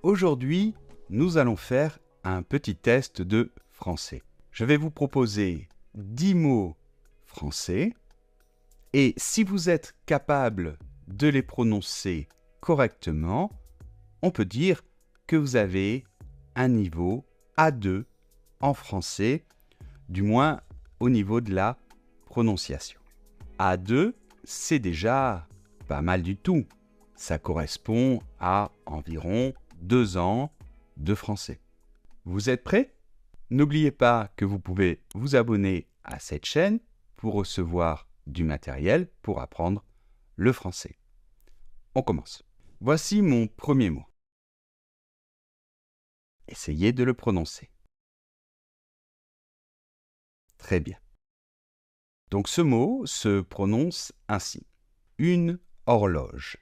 Aujourd'hui, nous allons faire un petit test de français. Je vais vous proposer 10 mots français et si vous êtes capable de les prononcer correctement, on peut dire que vous avez un niveau A2 en français, du moins au niveau de la prononciation. A2, c'est déjà pas mal du tout. Ça correspond à environ 2 ans de français. Vous êtes prêts? N'oubliez pas que vous pouvez vous abonner à cette chaîne pour recevoir du matériel pour apprendre le français. On commence. Voici mon premier mot. Essayez de le prononcer. Très bien. Donc ce mot se prononce ainsi. Une horloge.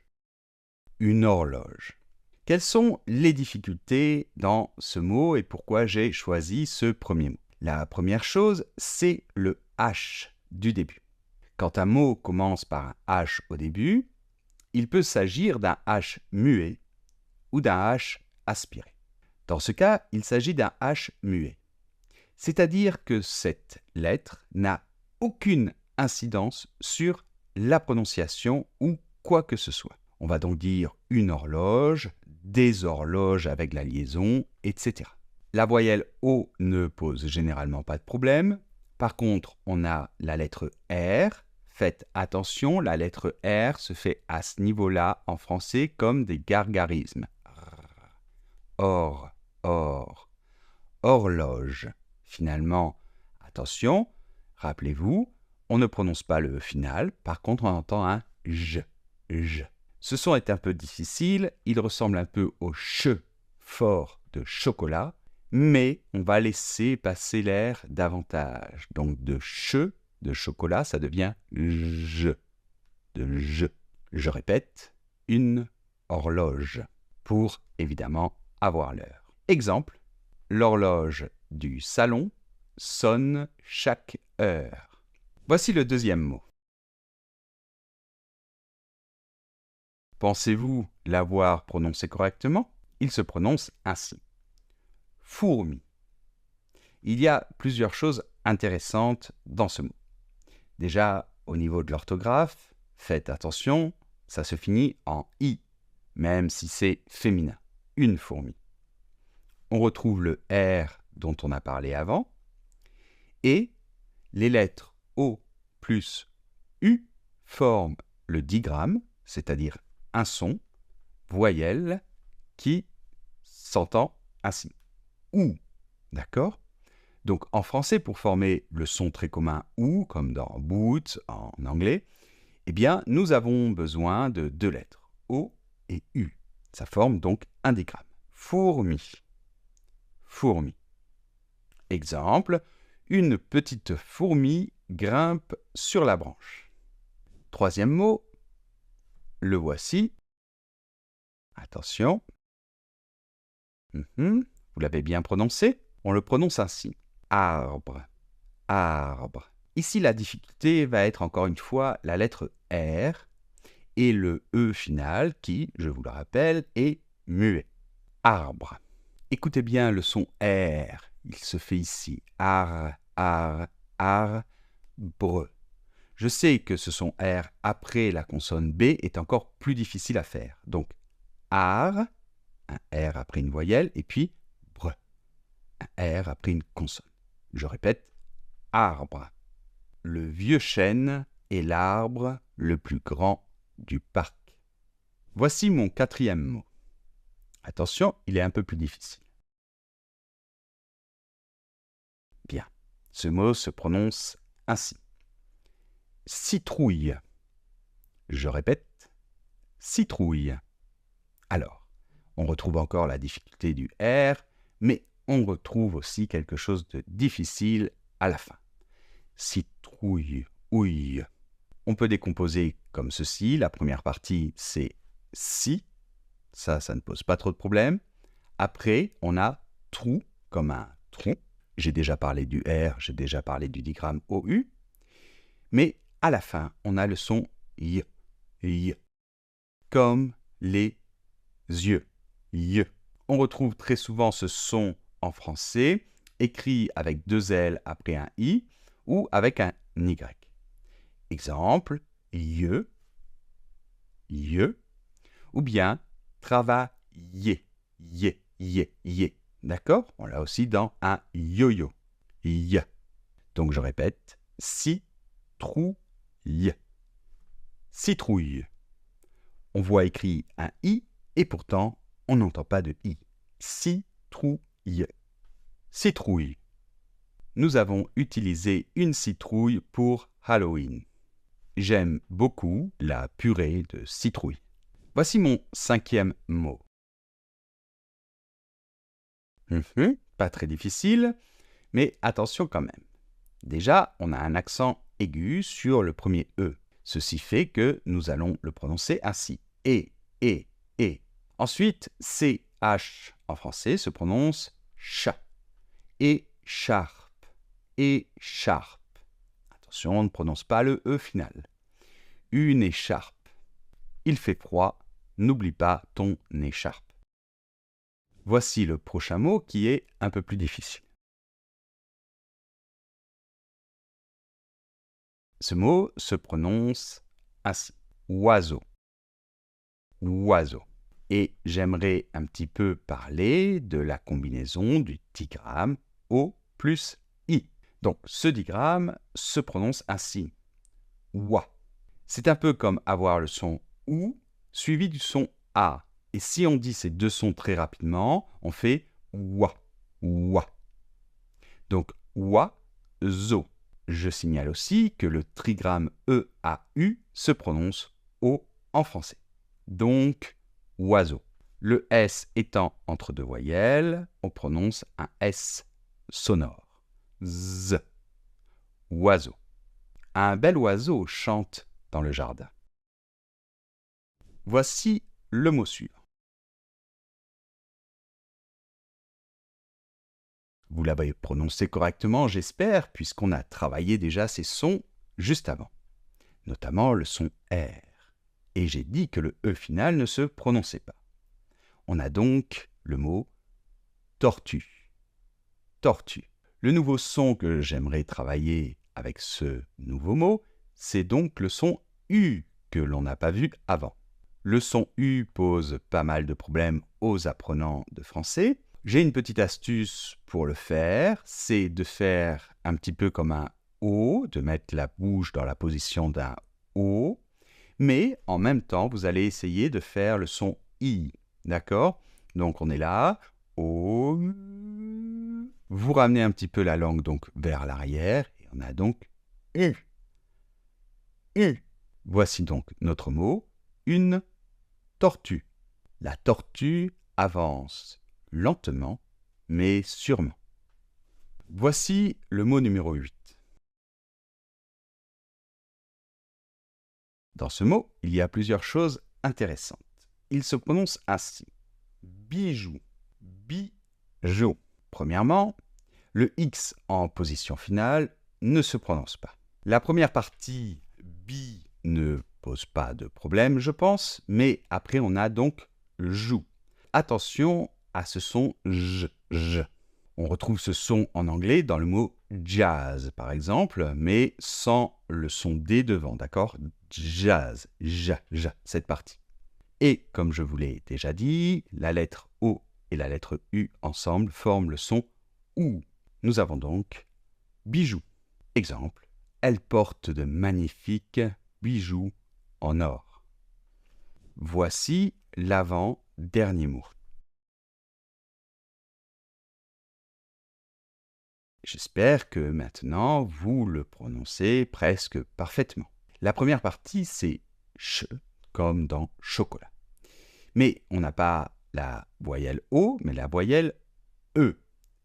Une horloge. Quelles sont les difficultés dans ce mot et pourquoi j'ai choisi ce premier mot? La première chose, c'est le H du début. Quand un mot commence par un H au début, il peut s'agir d'un H muet ou d'un H aspiré. Dans ce cas, il s'agit d'un H muet. C'est-à-dire que cette lettre n'a aucune incidence sur la prononciation ou quoi que ce soit. On va donc dire une horloge, des horloges avec la liaison, etc. La voyelle O ne pose généralement pas de problème. Par contre, on a la lettre R. Faites attention, la lettre R se fait à ce niveau-là en français comme des gargarismes. Or, horloge. Finalement, attention, rappelez-vous, on ne prononce pas le final, par contre on entend un j. Ce son est un peu difficile, il ressemble un peu au ch fort de chocolat, mais on va laisser passer l'air davantage. Donc de ch, de chocolat, ça devient j, de j. Je répète, une horloge, pour évidemment avoir l'heure. Exemple, l'horloge du salon sonne chaque heure. Voici le deuxième mot. Pensez-vous l'avoir prononcé correctement? Il se prononce ainsi. Fourmi. Il y a plusieurs choses intéressantes dans ce mot. Déjà, au niveau de l'orthographe, faites attention, ça se finit en i, même si c'est féminin. Une fourmi. On retrouve le R dont on a parlé avant, et les lettres O plus U forment le digramme, c'est-à-dire un son, voyelle, qui s'entend ainsi. OU, d'accord? Donc en français, pour former le son très commun OU, comme dans boot en anglais, eh bien, nous avons besoin de 2 lettres, O et U. Ça forme donc un digramme. Fourmi. Fourmi. Exemple, une petite fourmi grimpe sur la branche. Troisième mot, le voici. Attention. Vous l'avez bien prononcé? On le prononce ainsi. Arbre. Arbre. Ici, la difficulté va être encore une fois la lettre R et le E final qui, je vous le rappelle, est muet. Arbre. Écoutez bien le son R. Il se fait ici. Ar, bre. Je sais que ce son R après la consonne B est encore plus difficile à faire. Donc, ar, un R après une voyelle, et puis bre, un R après une consonne. Je répète, arbre. Le vieux chêne est l'arbre le plus grand du parc. Voici mon quatrième mot. Attention, il est un peu plus difficile. Bien, ce mot se prononce ainsi. Citrouille. Je répète, citrouille. Alors, on retrouve encore la difficulté du R, mais on retrouve aussi quelque chose de difficile à la fin. Citrouille, ouille. On peut décomposer comme ceci. La première partie, c'est si. Ça ne pose pas trop de problème. Après, on a trou, comme un tronc. J'ai déjà parlé du R, j'ai déjà parlé du digramme OU. Mais à la fin, on a le son y, comme les yeux, y. On retrouve très souvent ce son en français, écrit avec 2 L après un I ou avec un Y. Exemple, ye, ou bien travailler, ye. D'accord? On l'a aussi dans un yo-yo, y. Donc je répète, citrouille, citrouille. On voit écrit un I et pourtant on n'entend pas de I. Citrouille, citrouille. Nous avons utilisé une citrouille pour Halloween. J'aime beaucoup la purée de citrouille. Voici mon 5e mot. Pas très difficile, mais attention quand même. Déjà, on a un accent aigu sur le premier E. Ceci fait que nous allons le prononcer ainsi. Et. Ensuite, CH en français se prononce ch. Écharpe, écharpe. Attention, on ne prononce pas le E final. Une écharpe. Il fait froid, n'oublie pas ton écharpe. Voici le prochain mot qui est un peu plus difficile. Ce mot se prononce ainsi. Oiseau. Oiseau. Et j'aimerais un petit peu parler de la combinaison du digramme O plus I. Donc ce digramme se prononce ainsi. Oua. C'est un peu comme avoir le son OU suivi du son A. Et si on dit ces 2 sons très rapidement, on fait OUA. OUA. Donc oiseau. Je signale aussi que le trigramme EAU se prononce O en français. Donc, oiseau. Le S étant entre 2 voyelles, on prononce un S sonore. Z. Oiseau. Un bel oiseau chante dans le jardin. Voici le mot suivant. Vous l'avez prononcé correctement, j'espère, puisqu'on a travaillé déjà ces sons juste avant, notamment le son R. Et j'ai dit que le E final ne se prononçait pas. On a donc le mot tortue. Tortue. Le nouveau son que j'aimerais travailler avec ce nouveau mot, c'est donc le son U que l'on n'a pas vu avant. Le son U pose pas mal de problèmes aux apprenants de français. J'ai une petite astuce pour le faire, c'est de faire un petit peu comme un O, de mettre la bouche dans la position d'un O, mais en même temps, vous allez essayer de faire le son I, d'accord? Donc on est là, O, vous ramenez un petit peu la langue donc vers l'arrière, et on a donc U. U. Voici donc notre mot, une tortue. La tortue avance lentement, mais sûrement. Voici le mot numéro 8. Dans ce mot, il y a plusieurs choses intéressantes. Il se prononce ainsi. Bijou. Bijou. Premièrement, le X en position finale ne se prononce pas. La première partie, bi, ne pose pas de problème, je pense, mais après on a donc joue. Attention à ce son j. On retrouve ce son en anglais dans le mot jazz, par exemple, mais sans le son D devant, d'accord? Jazz, cette partie. Et comme je vous l'ai déjà dit, la lettre O et la lettre U ensemble forment le son OU. Nous avons donc bijoux. Exemple, elle porte de magnifiques bijoux en or. Voici l'avant-dernier mot. J'espère que maintenant, vous le prononcez presque parfaitement. La première partie, c'est ch, comme dans chocolat. Mais on n'a pas la voyelle O, mais la voyelle E.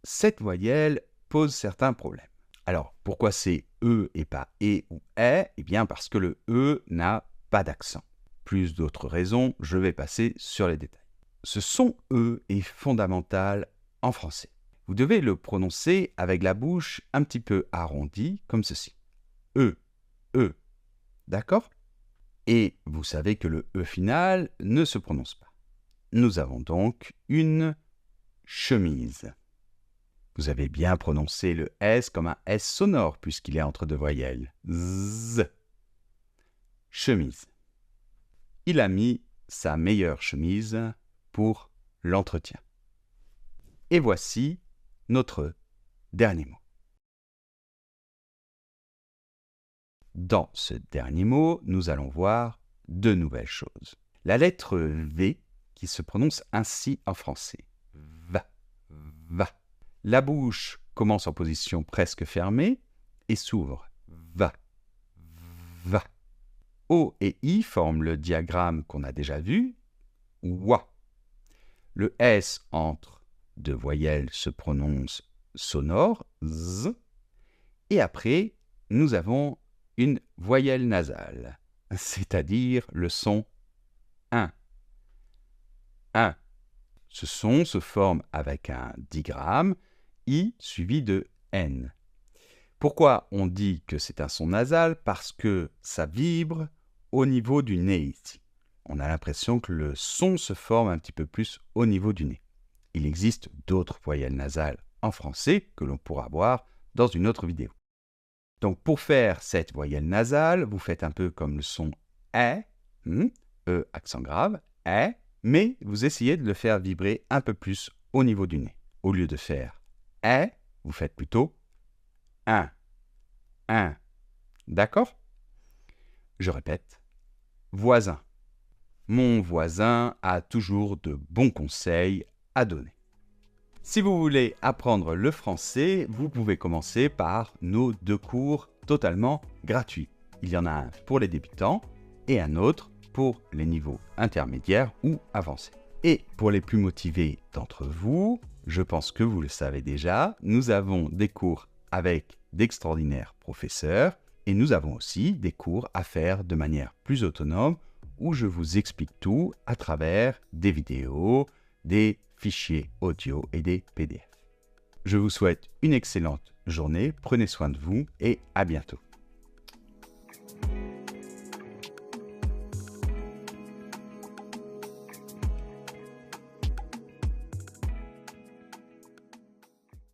Cette voyelle pose certains problèmes. Alors, pourquoi c'est E et pas E ou E? Eh bien, parce que le E n'a pas d'accent. Plus d'autres raisons, je vais passer sur les détails. Ce son E est fondamental en français. Vous devez le prononcer avec la bouche un petit peu arrondie, comme ceci. E. D'accord? Et vous savez que le E final ne se prononce pas. Nous avons donc une chemise. Vous avez bien prononcé le S comme un S sonore puisqu'il est entre deux voyelles. Z. Chemise. Il a mis sa meilleure chemise pour l'entretien. Et voici notre dernier mot. Dans ce dernier mot, nous allons voir deux nouvelles choses. La lettre V qui se prononce ainsi en français. Va, va. La bouche commence en position presque fermée et s'ouvre. Va, va. O et I forment le diagramme qu'on a déjà vu. Wa. Le S entre deux voyelles se prononce sonore. Z. Et après, nous avons une voyelle nasale, c'est-à-dire le son 1. 1. Ce son se forme avec un digramme I suivi de N. Pourquoi on dit que c'est un son nasal? Parce que ça vibre au niveau du nez ici. On a l'impression que le son se forme un petit peu plus au niveau du nez. Il existe d'autres voyelles nasales en français que l'on pourra voir dans une autre vidéo. Donc pour faire cette voyelle nasale, vous faites un peu comme le son E, E accent grave, E, mais vous essayez de le faire vibrer un peu plus au niveau du nez. Au lieu de faire E, vous faites plutôt 1, 1. D'accord? Je répète, voisin. Mon voisin a toujours de bons conseils à donner. Si vous voulez apprendre le français, vous pouvez commencer par nos deux cours totalement gratuits. Il y en a un pour les débutants et un autre pour les niveaux intermédiaires ou avancés. Et pour les plus motivés d'entre vous, je pense que vous le savez déjà, nous avons des cours avec d'extraordinaires professeurs et nous avons aussi des cours à faire de manière plus autonome où je vous explique tout à travers des vidéos, des fichiers audio et des PDF. Je vous souhaite une excellente journée, prenez soin de vous et à bientôt.